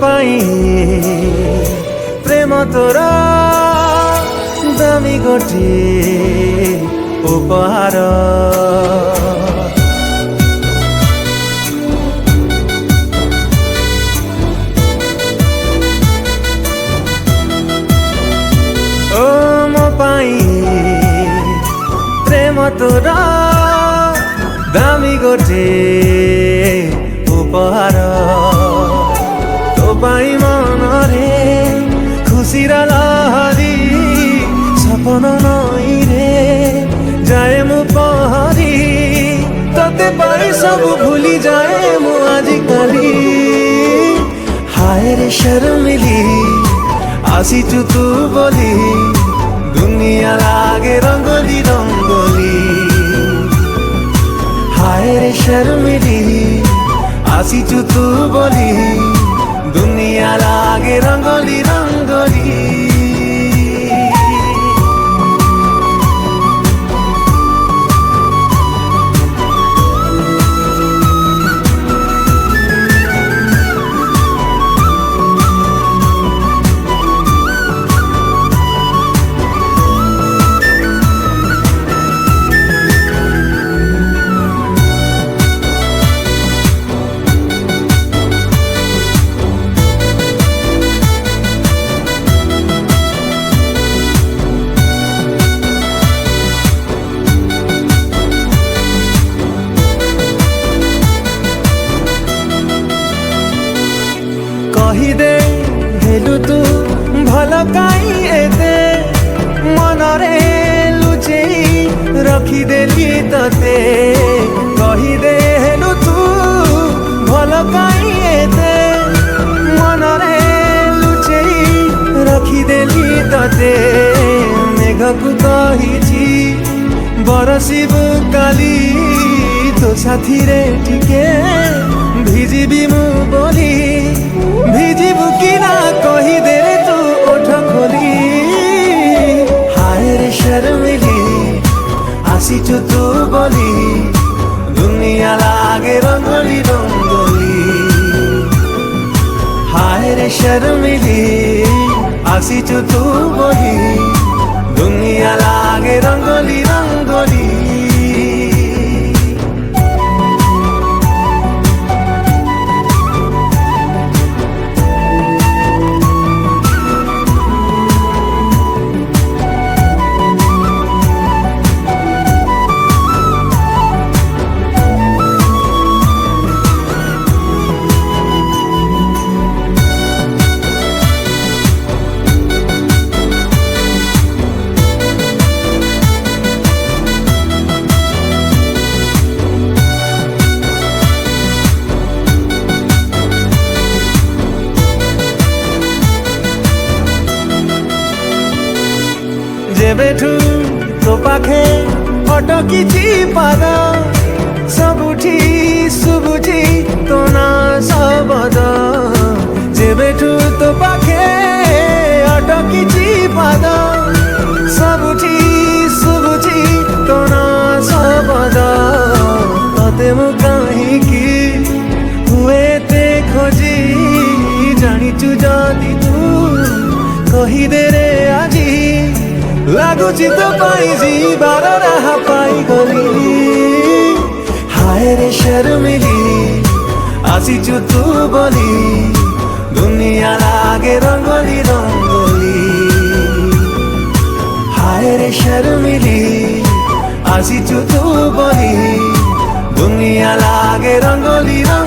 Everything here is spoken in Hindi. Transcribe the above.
पाई प्रेम तोर दामी गोटे उपहार। ओ मो पाई प्रेम तोर दामी गोटे उपहार। तो पाई मनरे खुशीर लहरी सपन नई रे जाए मु पहरी। तते पाई सब भूली जाए मु आजिकाली। हाय रे शर्मिली आसीचु तू बोली दुनिया लागे रंगोली रंगोली। हाय रे शर्मिली आसीचु तू बोली दुनिया लागे रंगोली रंगोली। कहीदे हेलु तू भल काई एते मनरे लुचेई रखीदेली तते। कहीदे हेलु तू भल काई एते मनरे लुचेई रखीदेली तते। मेघकु कहिछि बरसिबु काली तो साथी रे टिके भिजिबी मु बोली। भिजिबु कि ना कही दे रे तू ओठ खोली। हाय रे शर्मिली आसीचु तू बोली दुनिया लागे रंगोली रंगोली। हाय रे शर्मिली आसीचु तू बोली दुनिया लागे रंगोली रंगोली। जेबेठू तो पाखे अटकिछि पाद सबुठी सुबुझी तो ना सबद। जेबेठू तो पाखे अटकिछि पाद सबुठी सुबुझी तो ना सबद। तते मु काहीकि हुए ते खोजी जानिचु जदि तू कही दे रे आजी। लागुची तो पाई जीवार राह पाई गली। हाय रे शर्मिली आसीचु तू बोली दुनिया लागे रंगोली रंगोली। हाय रे शर्मिली आसीचु तू बोली दुनिया लागे रंगोली रंगोली।